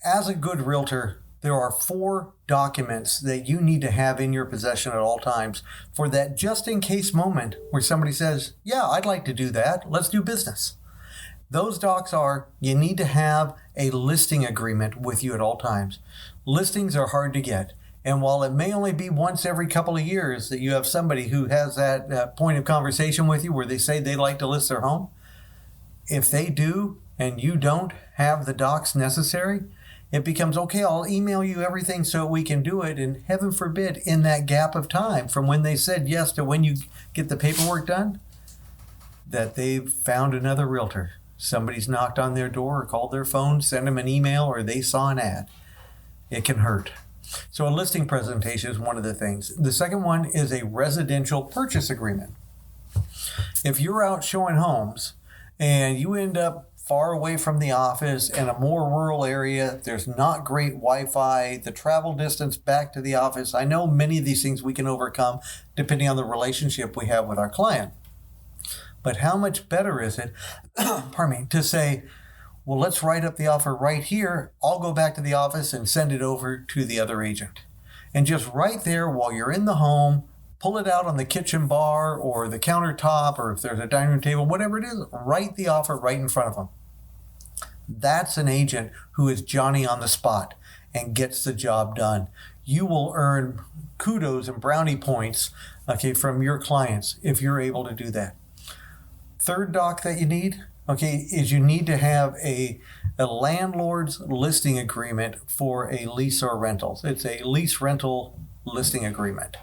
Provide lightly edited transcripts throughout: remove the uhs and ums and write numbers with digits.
As a good realtor, there are 4 documents that you need to have in your possession at all times for that just in case moment where somebody says, yeah, I'd like to do that. Let's do business. Those docs are, you need to have a listing agreement with you at all times. Listings are hard to get. And while it may only be once every couple of years that you have somebody who has that point of conversation with you where they say they'd like to list their home, if they do and you don't have the docs necessary, it becomes, okay, I'll email you everything so we can do it. And heaven forbid, in that gap of time from when they said yes to when you get the paperwork done, that they've found another realtor. Somebody's knocked on their door or called their phone, sent them an email, or they saw an ad. It can hurt. So a listing presentation is one of the things. The second one is a residential purchase agreement. If you're out showing homes and you end up far away from the office in a more rural area, there's not great Wi-Fi, the travel distance back to the office, I know many of these things we can overcome depending on the relationship we have with our client. But how much better is it, to say, well, let's write up the offer right here. I'll go back to the office and send it over to the other agent. And just right there while you're in the home, pull it out on the kitchen bar or the countertop, or if there's a dining room table, whatever it is, write the offer right in front of them. That's an agent who is Johnny on the spot and gets the job done. You will earn kudos and brownie points, from your clients if you're able to do that. Third doc that you need, is you need to have a landlord's listing agreement for a lease or rentals. It's a lease rental listing agreement.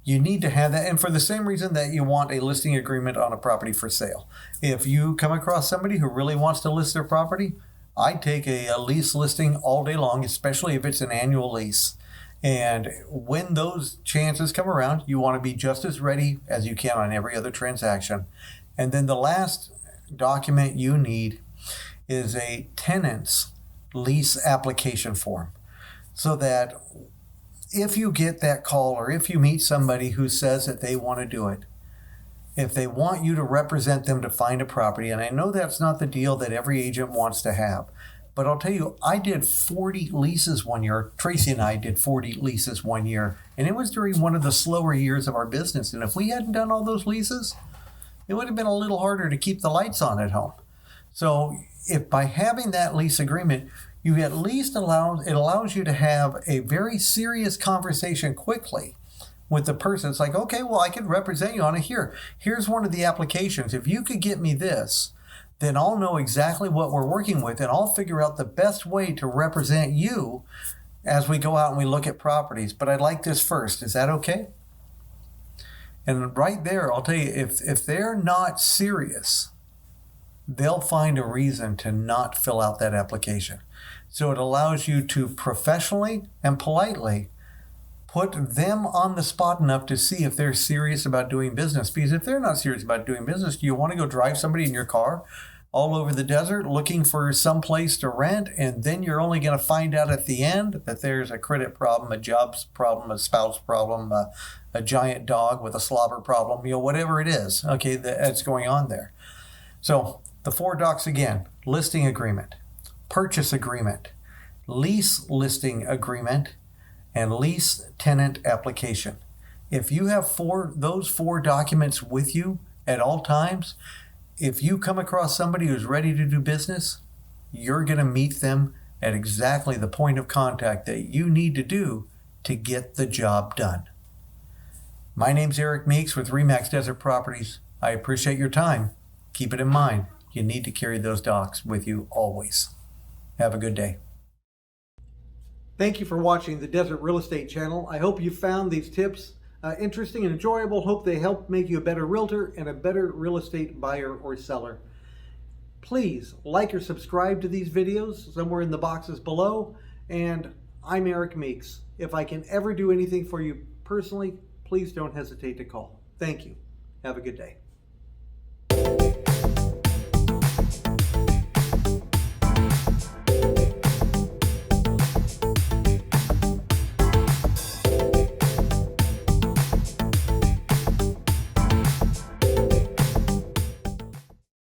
You need to have that, and for the same reason that you want a listing agreement on a property for sale. If you come across somebody who really wants to list their property, I take a lease listing all day long, especially if it's an annual lease. And when those chances come around, you want to be just as ready as you can on every other transaction. And then the last document you need is a tenant's lease application form, so that if you get that call or if you meet somebody who says that they want to do it, if they want you to represent them to find a property, and I know that's not the deal that every agent wants to have, but I'll tell you, I did 40 leases one year. Tracy and I did 40 leases one year, and it was during one of the slower years of our business. And if we hadn't done all those leases, it would have been a little harder to keep the lights on at home. So if by having that lease agreement, you at least allows you to have a very serious conversation quickly with the person. It's like, okay, well, I could represent you on it here. Here's one of the applications. If you could get me this, then I'll know exactly what we're working with, and I'll figure out the best way to represent you as we go out and we look at properties. But I'd like this first. Is that okay? And right there, I'll tell you, if they're not serious, they'll find a reason to not fill out that application. So it allows you to professionally and politely put them on the spot enough to see if they're serious about doing business. Because if they're not serious about doing business, do you want to go drive somebody in your car all over the desert looking for some place to rent, and then you're only going to find out at the end that there's a credit problem, a jobs problem, a spouse problem, a giant dog with a slobber problem, whatever it is, that's going on there. So the 4 docs again: listing agreement, purchase agreement, lease listing agreement, and lease tenant application. If you have those 4 documents with you at all times, if you come across somebody who's ready to do business, you're going to meet them at exactly the point of contact that you need to do to get the job done. My name's Eric Meeks with RE/MAX Desert Properties. I appreciate your time. Keep it in mind, you need to carry those docs with you always. Have a good day. Thank you for watching the Desert Real Estate Channel. I hope you found these tips interesting and enjoyable. Hope they help make you a better realtor and a better real estate buyer or seller. Please like or subscribe to these videos somewhere in the boxes below. And I'm Eric Meeks. If I can ever do anything for you personally, please don't hesitate to call. Thank you. Have a good day.